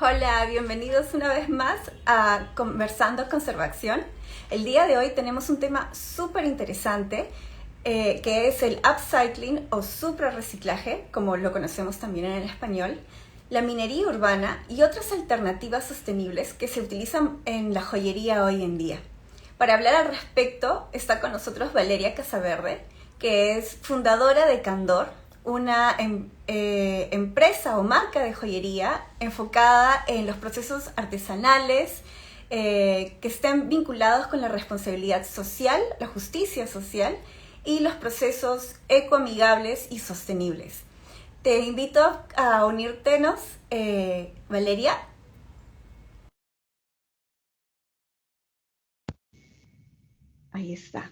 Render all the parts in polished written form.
Hola, bienvenidos una vez más a Conversando Conservación. El día de hoy tenemos un tema súper interesante que es el upcycling o suprarreciclaje, como lo conocemos también en el español, la minería urbana y otras alternativas sostenibles que se utilizan en la joyería hoy en día. Para hablar al respecto está con nosotros Valeria Casaverde, que es fundadora de Candor, una empresa o marca de joyería enfocada en los procesos artesanales que estén vinculados con la responsabilidad social, la justicia social y los procesos ecoamigables y sostenibles. Te invito a unírtenos, Valeria. Ahí está.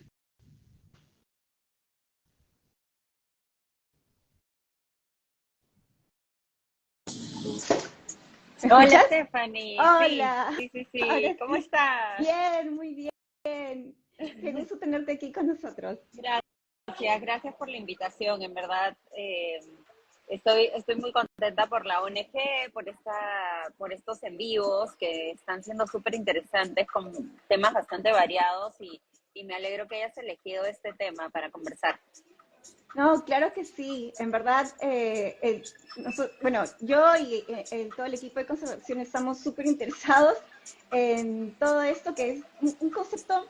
¿Me Hola escuchas? Stephanie, sí, Hola, sí, sí, ahora sí, ¿cómo sí. estás? Bien, muy bien. Qué gusto tenerte aquí con nosotros. Gracias por la invitación, en verdad estoy muy contenta por la ONG, por estos en vivos que están siendo súper interesantes con temas bastante variados y me alegro que hayas elegido este tema para conversar. No, claro que sí. En verdad, bueno, yo y todo el equipo de conservación estamos súper interesados en todo esto, que es un concepto,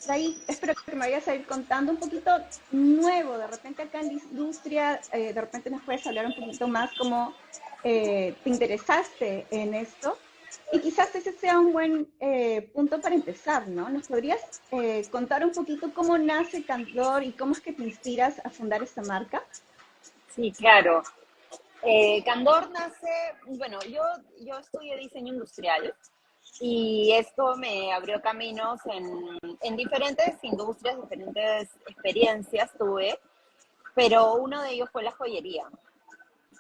de ahí espero que me vayas a ir contando un poquito nuevo, de repente acá en la industria, de repente nos puedes hablar un poquito más cómo te interesaste en esto. Y quizás ese sea un buen punto para empezar, ¿no? ¿Nos podrías contar un poquito cómo nace Candor y cómo es que te inspiras a fundar esta marca? Sí, claro. Candor nace, bueno, yo estudié diseño industrial. Y esto me abrió caminos en diferentes industrias, diferentes experiencias tuve, pero uno de ellos fue la joyería.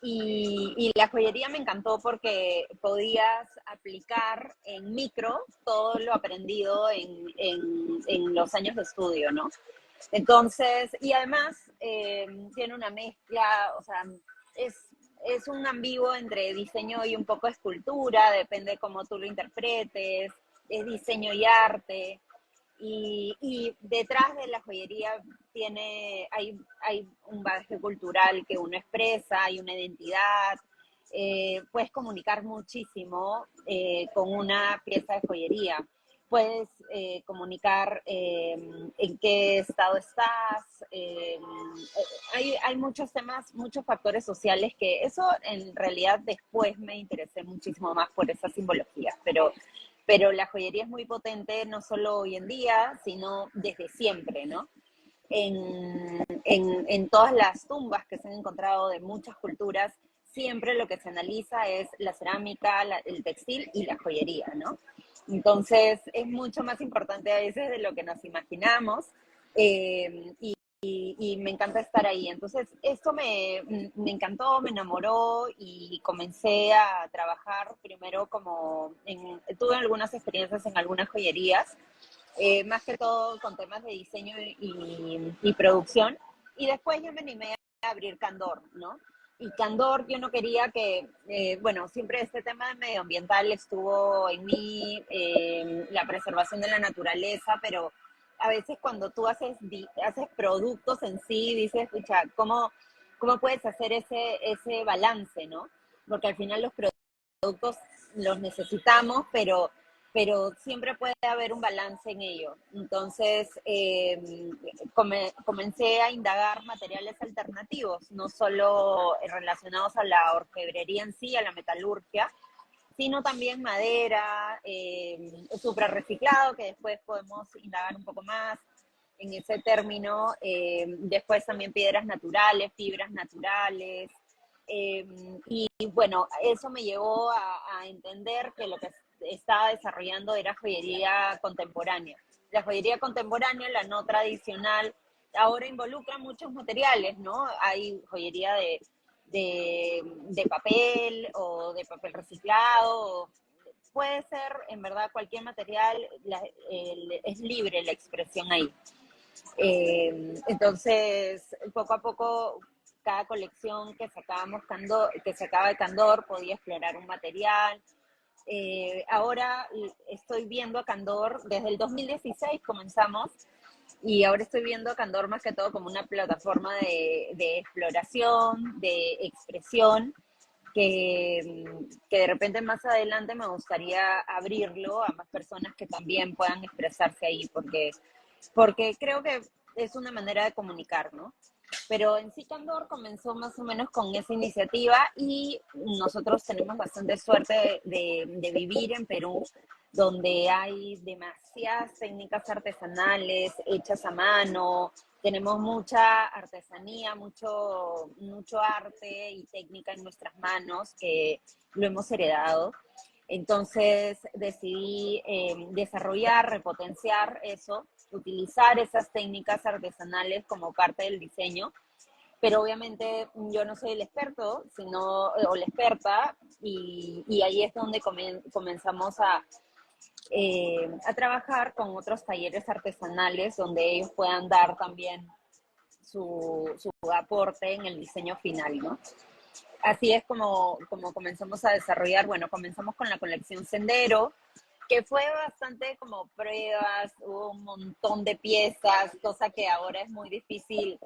Y la joyería me encantó porque podías aplicar en micro todo lo aprendido en los años de estudio, ¿no? Entonces, y además tiene una mezcla, o sea, es, es un ambiguo entre diseño y un poco escultura, depende cómo tú lo interpretes, es diseño y arte. Y detrás de la joyería hay un bagaje cultural que uno expresa, hay una identidad, puedes comunicar muchísimo con una pieza de joyería. Puedes comunicar en qué estado estás. Hay muchos temas, muchos factores sociales que eso en realidad después me interesé muchísimo más por esa simbología, pero la joyería es muy potente no solo hoy en día, sino desde siempre, ¿no? En todas las tumbas que se han encontrado de muchas culturas, siempre lo que se analiza es la cerámica, el textil y la joyería, ¿no? Entonces es mucho más importante a veces de lo que nos imaginamos y me encanta estar ahí. Entonces esto me encantó, me enamoró y comencé a trabajar primero tuve algunas experiencias en algunas joyerías más que todo con temas de diseño y producción. Y después yo me animé a abrir Candor, ¿no? Y Candor yo no quería bueno, siempre este tema de medioambiental estuvo en mí, la preservación de la naturaleza, pero a veces cuando tú haces productos en sí, dices, escucha, ¿cómo puedes hacer ese balance, ¿no? Porque al final los productos los necesitamos, pero siempre puede haber un balance en ello. Entonces, comencé a indagar materiales alternativos, no solo relacionados a la orfebrería en sí, a la metalurgia, sino también madera, suprarreciclado, que después podemos indagar un poco más en ese término. Después también piedras naturales, fibras naturales. Eh, y bueno, eso me llevó a entender que lo que estaba desarrollando era joyería contemporánea. La joyería contemporánea, la no tradicional, ahora involucra muchos materiales, ¿no? Hay joyería de papel o de papel reciclado. Puede ser, en verdad, cualquier material, es libre la expresión ahí. Entonces, poco a poco, cada colección que sacaba de Candor podía explorar un material. ahora estoy viendo a Candor, desde el 2016 comenzamos, y ahora estoy viendo a Candor más que todo como una plataforma de exploración, de expresión, que de repente más adelante me gustaría abrirlo a más personas que también puedan expresarse ahí, porque creo que es una manera de comunicar, ¿no? Pero en sí Candor comenzó más o menos con esa iniciativa y nosotros tenemos bastante suerte de vivir en Perú, donde hay demasiadas técnicas artesanales hechas a mano, tenemos mucha artesanía, mucho arte y técnica en nuestras manos que lo hemos heredado. Entonces decidí desarrollar, repotenciar eso, utilizar esas técnicas artesanales como parte del diseño, pero obviamente yo no soy el experto, o la experta, y ahí es donde comenzamos a trabajar con otros talleres artesanales donde ellos puedan dar también su aporte en el diseño final, ¿no? Así es como comenzamos a desarrollar. Bueno, comenzamos con la colección Sendero, que fue bastante como pruebas, hubo un montón de piezas, cosa que ahora es muy difícil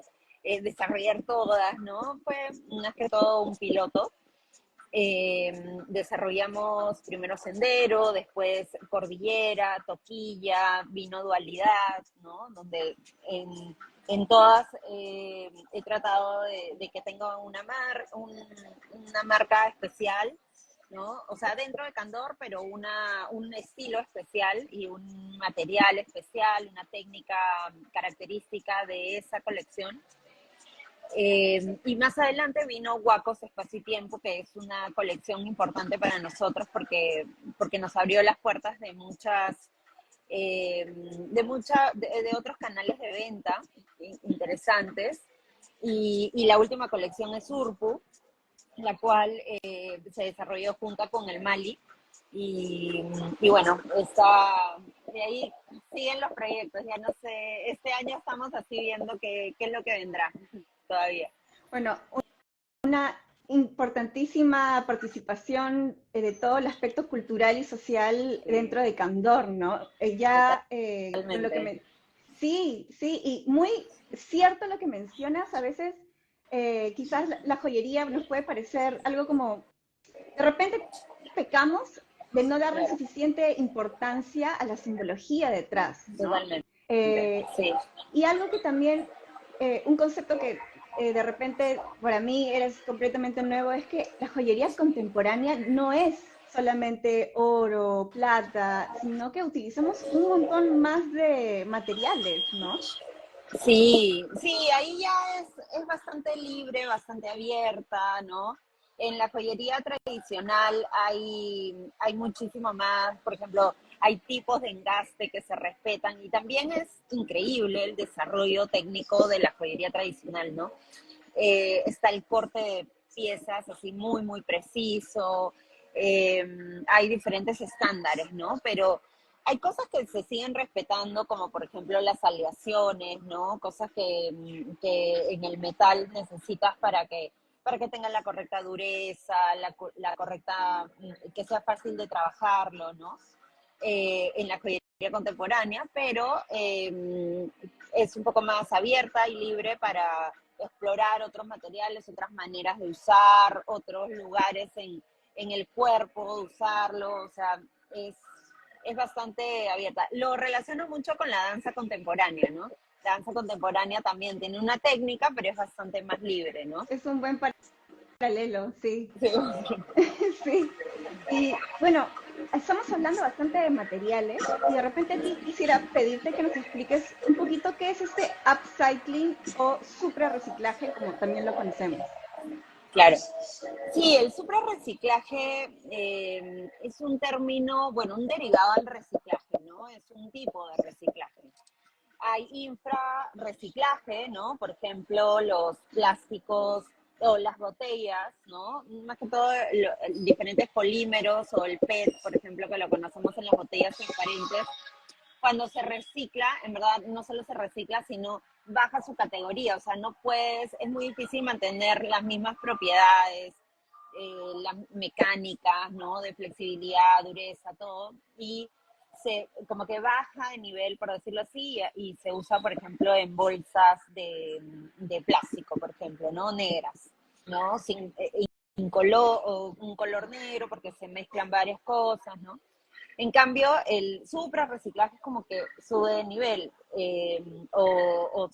desarrollar todas, ¿no? Fue más que todo un piloto. Desarrollamos primero Sendero, después Cordillera, Toquilla, vino Dualidad, ¿no? Donde en todas he tratado de que tenga una marca especial, ¿no? O sea, dentro de Candor, pero un estilo especial y un material especial, una técnica característica de esa colección. Y más adelante vino Huacos Espacio y Tiempo, que es una colección importante para nosotros porque nos abrió las puertas de otros canales de venta interesantes. Y la última colección es Urpu, la cual se desarrolló junto con el Mali. Y bueno, de ahí siguen los proyectos. Ya no sé, este año estamos así viendo qué es lo que vendrá todavía. Bueno, una importantísima participación de todo el aspecto cultural y social dentro de Candor, ¿no? Con lo que Totalmente. sí, sí, y muy cierto lo que mencionas, a veces quizás la joyería nos puede parecer algo como, de repente pecamos de no darle Claro, suficiente importancia a la simbología detrás, ¿no? totalmente. Eh, Sí, y algo que también, un concepto que de repente para mí eres completamente nuevo, es que la joyería contemporánea no es solamente oro, plata, sino que utilizamos un montón más de materiales, ¿no? sí, sí, ahí ya es bastante libre, bastante abierta, ¿no? En la joyería tradicional hay muchísimo más, por ejemplo, hay tipos de engaste que se respetan y también es increíble el desarrollo técnico de la joyería tradicional, ¿no? Está el corte de piezas así muy, muy preciso, hay diferentes estándares, ¿no? Pero hay cosas que se siguen respetando, como por ejemplo las aleaciones, ¿no? Cosas que en el metal necesitas para que tengan la correcta dureza, la correcta, que sea fácil de trabajarlo, ¿no? En la joyería contemporánea, pero es un poco más abierta y libre para explorar otros materiales, otras maneras de usar, otros lugares en el cuerpo de usarlo, o sea, es bastante abierta. Lo relaciono mucho con la danza contemporánea, ¿no? La danza contemporánea también tiene una técnica, pero es bastante más libre, ¿no? Es un buen paralelo, sí. Sí. Sí. Y bueno, estamos hablando bastante de materiales y de repente a ti quisiera pedirte que nos expliques un poquito qué es este upcycling o suprarreciclaje, como también lo conocemos. Claro. Sí, el suprarreciclaje es un término, bueno, un derivado al reciclaje, ¿no? Es un tipo de reciclaje. Hay infrarreciclaje, ¿no? Por ejemplo, los plásticos o las botellas, ¿no? Más que todo diferentes polímeros o el PET, por ejemplo, que lo conocemos en las botellas transparentes. Cuando se recicla, en verdad no solo se recicla, sino baja su categoría, o sea, no puedes, es muy difícil mantener las mismas propiedades, las mecánicas, ¿no? De flexibilidad, dureza, todo, y como que baja de nivel, por decirlo así, y se usa, por ejemplo, en bolsas de plástico, por ejemplo, ¿no? Negras, ¿no? Sin, o un color negro porque se mezclan varias cosas, ¿no? En cambio, el supra reciclaje es como que sube de nivel o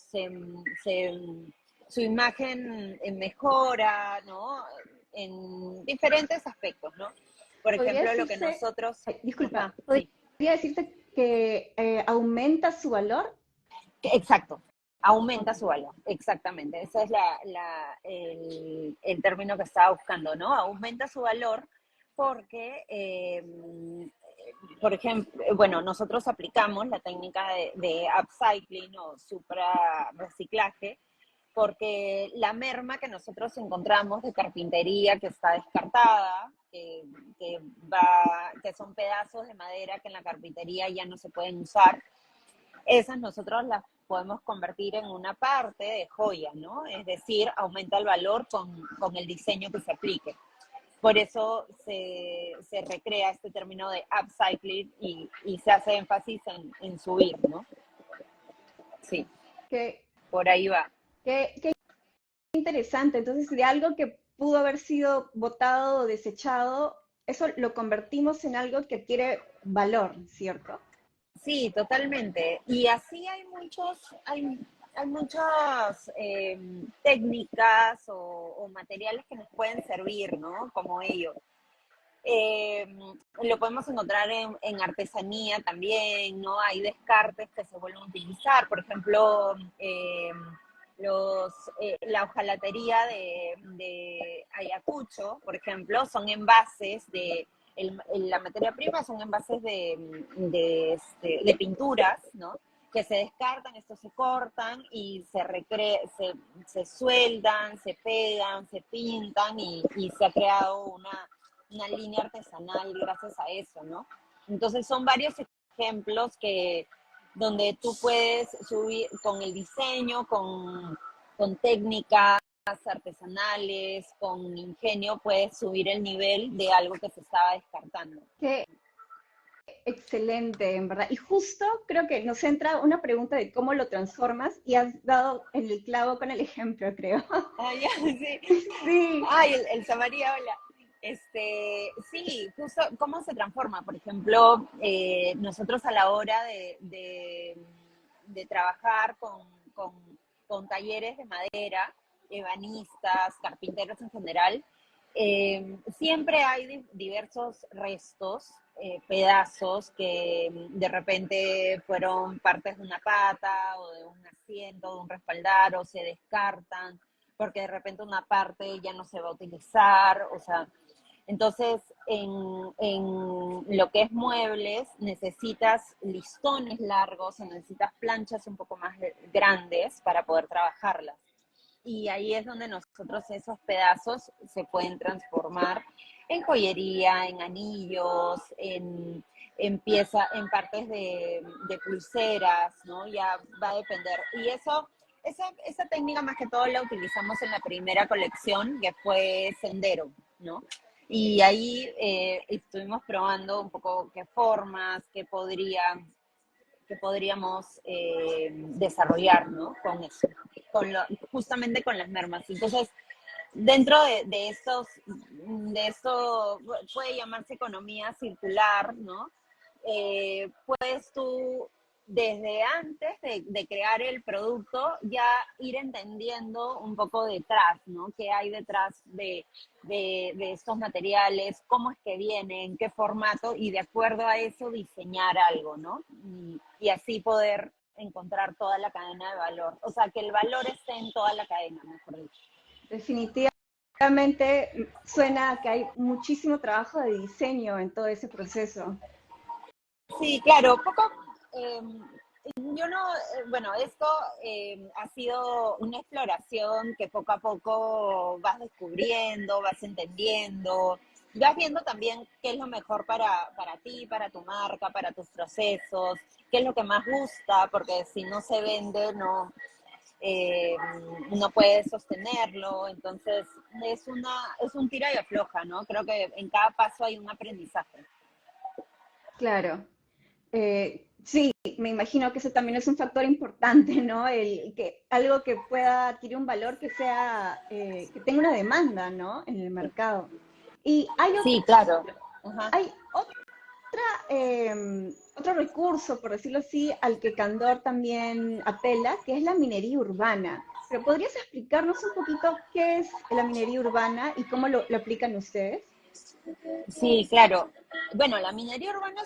su imagen mejora, ¿no? En diferentes aspectos, ¿no? Por Podría ejemplo, lo que decirse, nosotros... ay, disculpa, Ajá, podría sí. decirse que aumenta su valor. Exacto, Ok. aumenta su valor, exactamente. Ese es el término que estaba buscando, ¿no? Aumenta su valor porque, por ejemplo, bueno, nosotros aplicamos la técnica de upcycling o supra reciclaje porque la merma que nosotros encontramos de carpintería que está descartada, que son pedazos de madera que en la carpintería ya no se pueden usar, esas nosotros las podemos convertir en una parte de joya, ¿no? Es decir, aumenta el valor con el diseño que se aplique. Por eso se recrea este término de upcycling y se hace énfasis en subir, ¿no? Sí, Qué, por ahí va. qué interesante. Entonces, de algo que pudo haber sido botado o desechado, eso lo convertimos en algo que adquiere valor, ¿cierto? Sí, totalmente. Y así hay muchas técnicas o materiales que nos pueden servir, ¿no? Como ellos. Eh, lo podemos encontrar en artesanía también, ¿no? Hay descartes que se vuelven a utilizar, por ejemplo, la hojalatería de Ayacucho, por ejemplo, son envases la materia prima son envases de pinturas, ¿no? Que se descartan, estos se cortan y se sueldan, se pegan, se pintan y se ha creado una línea artesanal gracias a eso, ¿no? Entonces son varios ejemplos donde tú puedes subir con el diseño, con técnicas artesanales, con ingenio, puedes subir el nivel de algo que se estaba descartando. Qué excelente, en verdad. Y justo creo que nos entra una pregunta de cómo lo transformas y has dado en el clavo con el ejemplo, creo. Ah, ya, sí. Sí, Ay, el Samaría, hola. Sí, justo cómo se transforma. Por ejemplo, nosotros a la hora de trabajar con talleres de madera, ebanistas, carpinteros en general, siempre hay diversos restos, pedazos que de repente fueron partes de una pata o de un asiento, de un respaldar, o se descartan porque de repente una parte ya no se va a utilizar, o sea, entonces en lo que es muebles necesitas listones largos o necesitas planchas un poco más grandes para poder trabajarlas. Y ahí es donde nosotros esos pedazos se pueden transformar en joyería, en anillos, en partes de pulseras, ¿no? Ya va a depender. Y esa técnica más que todo la utilizamos en la primera colección, que fue Sendero, ¿no? Y ahí estuvimos probando un poco qué formas, que podríamos desarrollar, ¿no? Con eso, justamente con las mermas. Entonces, dentro de esto puede llamarse economía circular, ¿no? Puedes tú, desde antes de crear el producto, ya ir entendiendo un poco detrás, ¿no? ¿Qué hay detrás de estos materiales? ¿Cómo es que vienen? ¿Qué formato? Y de acuerdo a eso diseñar algo, ¿no? Y así poder encontrar toda la cadena de valor. O sea, que el valor esté en toda la cadena, mejor dicho. definitivamente suena que hay muchísimo trabajo de diseño en todo ese proceso. Sí, claro, eh, yo no, bueno, esto ha sido una exploración que poco a poco vas descubriendo, vas entendiendo, vas viendo también qué es lo mejor para ti, para tu marca, para tus procesos, qué es lo que más gusta, porque si no se vende, no, eh, no puedes sostenerlo, entonces es un tira y afloja, ¿no? Creo que en cada paso hay un aprendizaje. Claro. Sí, me imagino que ese también es un factor importante, ¿no? El que algo que pueda adquirir un valor que sea, que tenga una demanda, ¿no? En el mercado. Y Sí, claro. Ajá. hay otro recurso, por decirlo así, al que Candor también apela, que es la minería urbana. Pero ¿podrías explicarnos un poquito qué es la minería urbana y cómo lo aplican ustedes? Sí, claro. Bueno, la minería urbana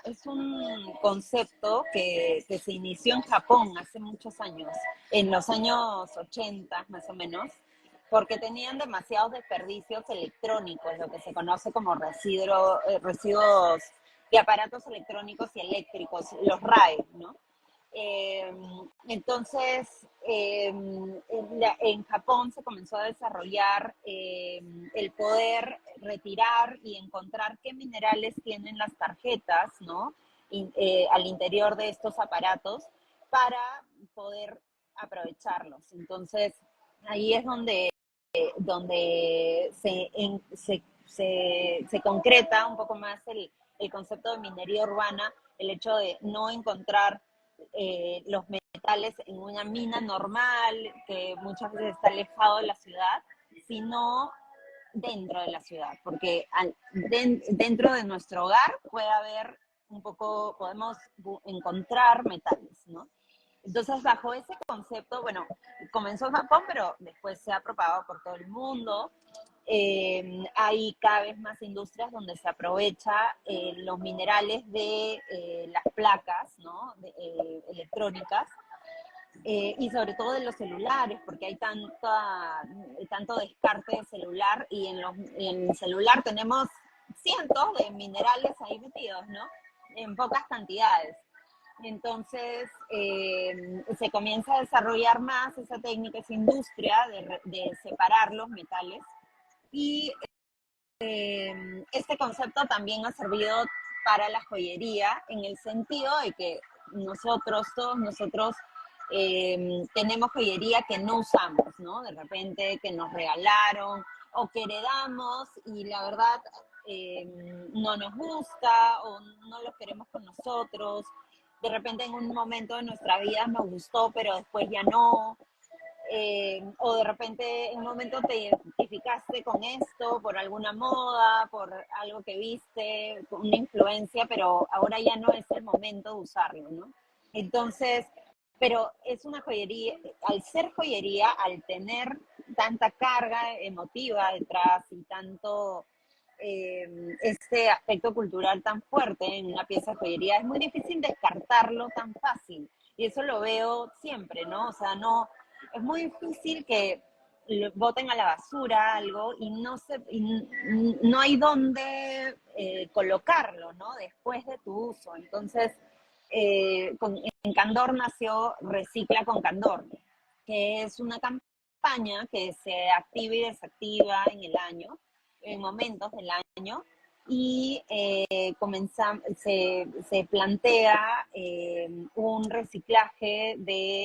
es un concepto que se inició en Japón hace muchos años, en los años 80 más o menos, porque tenían demasiados desperdicios electrónicos, lo que se conoce como residuos de aparatos electrónicos y eléctricos, los RAE, ¿no? Eh, entonces, en Japón se comenzó a desarrollar el poder retirar y encontrar qué minerales tienen las tarjetas, ¿no? Al interior de estos aparatos para poder aprovecharlos. Entonces, ahí es donde se concreta un poco más el concepto de minería urbana, el hecho de no encontrar los metales en una mina normal, que muchas veces está alejado de la ciudad, sino dentro de la ciudad, porque dentro de nuestro hogar puede haber un poco, podemos encontrar metales, ¿no? Entonces, bajo ese concepto, bueno, comenzó en Japón, pero después se ha propagado por todo el mundo. Hay cada vez más industrias donde se aprovecha los minerales de las placas, ¿no? Electrónicas, y sobre todo de los celulares, porque hay tanto descarte de celular y en el celular tenemos cientos de minerales ahí metidos, ¿no? En pocas cantidades. Entonces, se comienza a desarrollar más esa técnica, esa industria de separar los metales y este concepto también ha servido para la joyería en el sentido de que todos nosotros, tenemos joyería que no usamos, ¿no? De repente que nos regalaron o que heredamos y la verdad eh, no nos gusta o no lo queremos con nosotros. De repente en un momento de nuestra vida nos gustó, pero después ya no. O de repente en un momento te identificaste con esto por alguna moda, por algo que viste, con una influencia, pero ahora ya no es el momento de usarlo, ¿no? Entonces, pero es una joyería, al ser joyería, al tener tanta carga emotiva detrás y tanto este aspecto cultural tan fuerte en una pieza de joyería, es muy difícil descartarlo tan fácil. Y eso lo veo siempre, ¿no? O sea, no, es muy difícil que boten a la basura algo y no hay dónde colocarlo, ¿no? Después de tu uso. Entonces, en Candor nació Recicla con Candor, que es una campaña que se activa y desactiva en el año, en momentos del año, y se plantea un reciclaje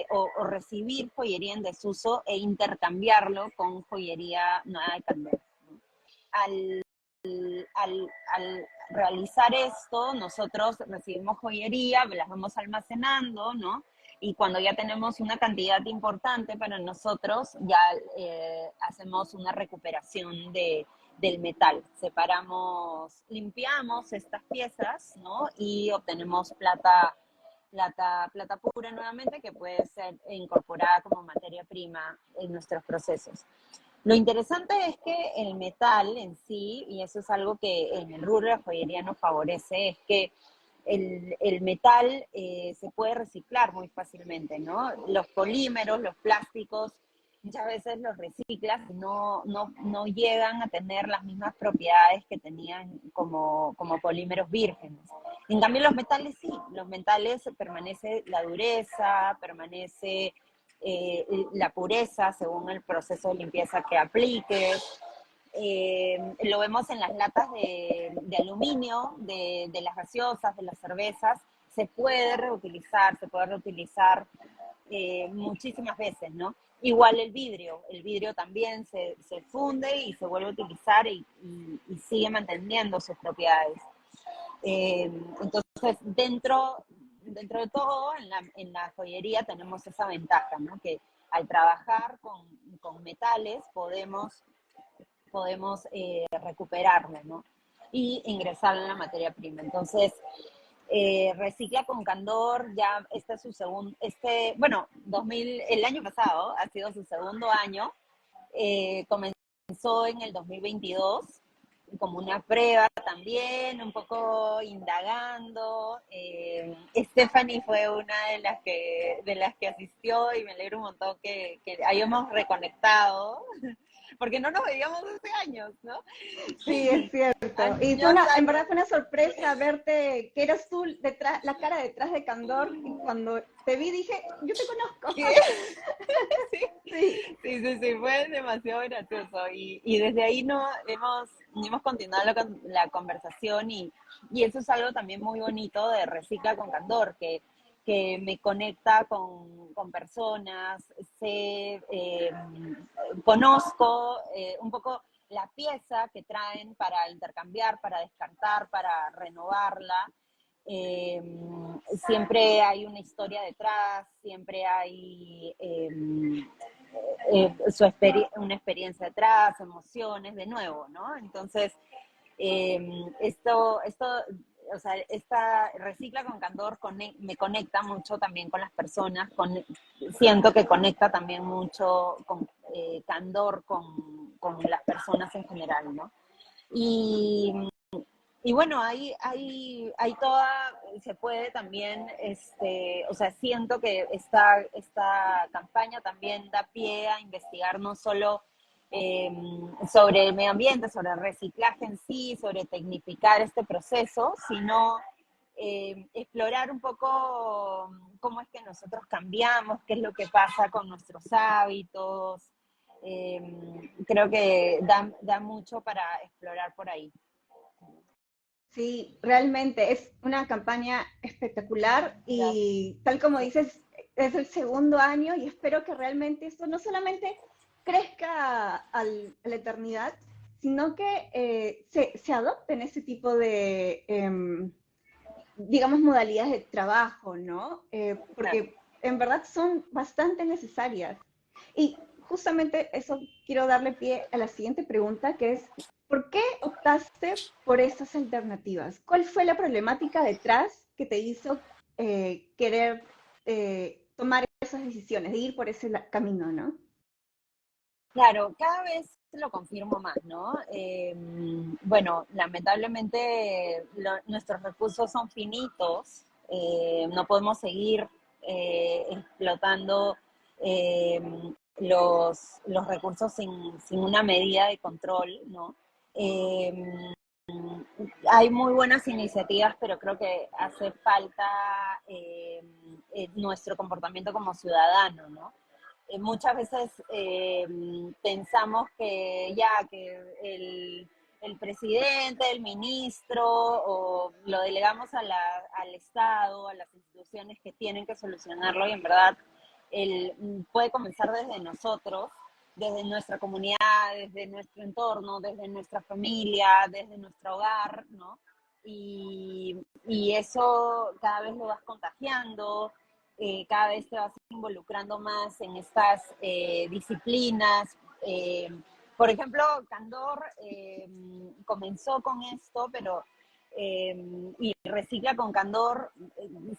o recibir joyería en desuso e intercambiarlo con joyería nueva de Candor. Al, al realizar esto, nosotros recibimos joyería, las vamos almacenando, ¿no? Y cuando ya tenemos una cantidad importante para nosotros, ya hacemos una recuperación del metal. Separamos, limpiamos estas piezas, ¿no? Y obtenemos plata pura nuevamente que puede ser incorporada como materia prima en nuestros procesos. Lo interesante es que el metal en sí, y eso es algo que en el rubro de la joyería nos favorece, es que el metal se puede reciclar muy fácilmente, ¿no? Los polímeros, los plásticos, muchas veces los reciclas y no llegan a tener las mismas propiedades que tenían como polímeros vírgenes. En cambio, los metales sí, los metales permanece la dureza, permanece la pureza según el proceso de limpieza que apliques. Lo vemos en las latas de aluminio, de las gaseosas, de las cervezas. Se puede reutilizar, se puede reutilizar muchísimas veces, ¿no? Igual el vidrio también se funde y se vuelve a utilizar y sigue manteniendo sus propiedades. Entonces, dentro de todo, en la joyería tenemos esa ventaja, ¿no? Que al trabajar con metales podemos recuperarlo, ¿no? Y ingresarlo en la materia prima. Entonces, Recicla con Candor, ya este es su segundo, bueno, el año pasado ha sido su segundo año, comenzó en el 2022 como una prueba también, un poco indagando. Stephanie fue una de las que asistió y me alegro un montón que hayamos reconectado, porque no nos veíamos hace años, ¿no? Sí, es cierto. Y Años, en años. verdad fue una sorpresa verte, que eras tú detrás, la cara detrás de Candor, y cuando te vi dije, yo te conozco. ¿Qué? Sí, Sí. sí, fue demasiado gracioso y desde ahí no hemos continuado la conversación y eso es algo también muy bonito de Recicla con Candor, que me conecta con personas, conozco un poco la pieza que traen para intercambiar, para descartar, para renovarla. Eh, Siempre hay una historia detrás, siempre hay una experiencia detrás, emociones, de nuevo, ¿no? Entonces, o sea, esta Recicla con Candor me conecta mucho también con las personas, siento que conecta también mucho con Candor con las personas en general, ¿no? Y, y bueno, hay toda, se puede también, o sea, siento que esta campaña también da pie a investigar no solo eh, sobre el medio ambiente, sobre el reciclaje en sí, sobre tecnificar este proceso, sino explorar un poco cómo es que nosotros cambiamos, qué es lo que pasa con nuestros hábitos. Creo que da mucho para explorar por ahí. Sí, realmente es una campaña espectacular Gracias. y tal como dices, es el segundo año y espero que realmente esto no solamente crezca a la eternidad, sino que se adopten ese tipo de, digamos, modalidades de trabajo, ¿no? Claro. Porque en verdad son bastante necesarias. Y justamente eso quiero darle pie a la siguiente pregunta, que es, ¿por qué optaste por esas alternativas? ¿Cuál fue la problemática detrás que te hizo querer tomar esas decisiones, de ir por ese camino, ¿no? Claro, cada vez lo confirmo más, ¿no? Bueno, lamentablemente nuestros recursos son finitos, no podemos seguir explotando eh, los recursos sin una medida de control, ¿no? Eh, Hay muy buenas iniciativas, pero creo que hace falta nuestro comportamiento como ciudadano, ¿no? Muchas veces pensamos que ya que el presidente, el ministro, o lo delegamos al Estado, a las instituciones que tienen que solucionarlo, y en verdad puede comenzar desde nosotros, desde nuestra comunidad, desde nuestro entorno, desde nuestra familia, desde nuestro hogar, ¿no? Y eso cada vez lo vas contagiando, cada vez te vas involucrando más en estas disciplinas. Por ejemplo, Candor comenzó con esto, pero y Recicla con Candor,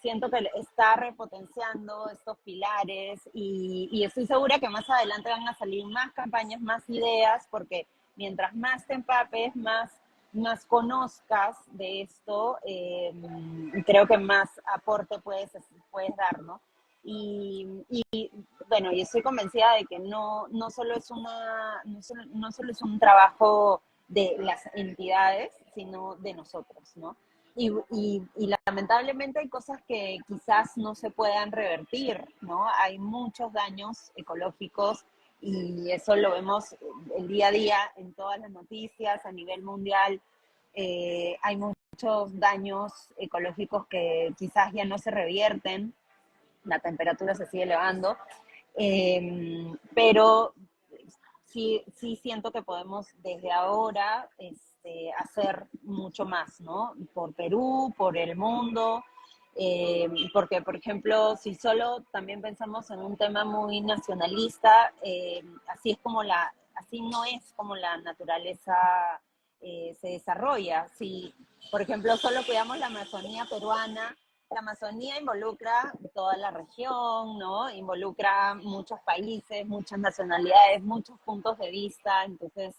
siento que está repotenciando estos pilares y estoy segura que más adelante van a salir más campañas, más ideas, porque mientras más te empapes, más conozcas de esto, creo que más aporte puedes dar, ¿no? Y bueno, y estoy convencida de que no solo es no solo es un trabajo de las entidades, sino de nosotros, ¿no? Y lamentablemente hay cosas que quizás no se puedan revertir, ¿no? Hay muchos daños ecológicos y eso lo vemos el día a día en todas las noticias a nivel mundial. Hay muchos daños ecológicos que quizás ya no se revierten la temperatura se sigue elevando, pero sí siento que podemos desde ahora hacer mucho más, ¿no? Por Perú, por el mundo, porque, por ejemplo, si solo también pensamos en un tema muy nacionalista, así no es como la naturaleza se desarrolla. Si, por ejemplo, solo cuidamos la Amazonía peruana, la Amazonía involucra toda la región, ¿no? Involucra muchos países, muchas nacionalidades, muchos puntos de vista, entonces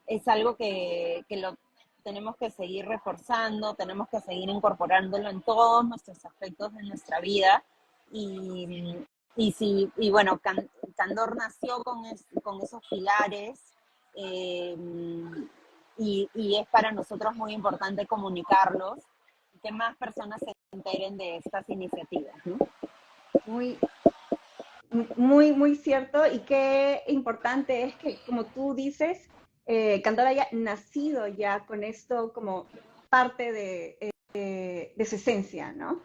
es algo que lo tenemos que seguir reforzando, tenemos que seguir incorporándolo en todos nuestros aspectos de nuestra vida. Y bueno, Candor nació con esos pilares, eh, y es para nosotros muy importante comunicarlos, que más personas se enteren de estas iniciativas, ¿no? Muy, muy cierto, y qué importante es que, como tú dices, Candor haya nacido ya con esto como parte de su esencia, ¿no?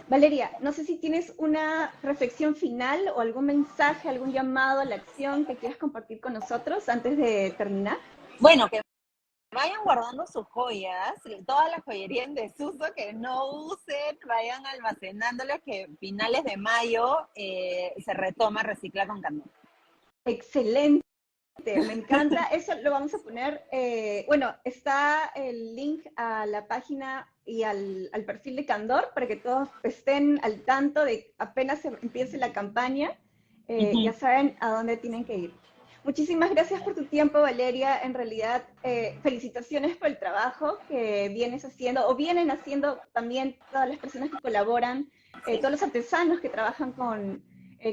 Valeria, no sé si tienes una reflexión final o algún mensaje, algún llamado a la acción que quieras compartir con nosotros antes de terminar. Bueno, que vayan guardando sus joyas, toda la joyería en desuso que no usen, vayan almacenándolas, que finales de mayo se retoma Recicla con Candor. Excelente, me encanta. Eso lo vamos a poner, bueno, está el link a la página y al perfil de Candor para que todos estén al tanto de apenas se empiece la campaña, ya saben a dónde tienen que ir. Muchísimas gracias por tu tiempo, Valeria. En realidad, felicitaciones por el trabajo que vienes haciendo, o vienen haciendo también todas las personas que colaboran, todos los artesanos que trabajan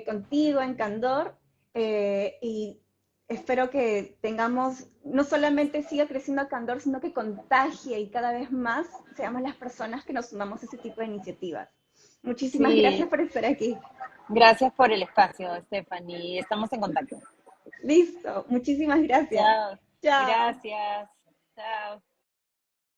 contigo en Candor. Y espero que tengamos, no solamente siga creciendo Candor, sino que contagie y cada vez más seamos las personas que nos sumamos a ese tipo de iniciativas. Muchísimas Sí, gracias por estar aquí. gracias por el espacio, Stephanie. Estamos en contacto. Listo, muchísimas gracias. Chao. Chao. Gracias. Chao.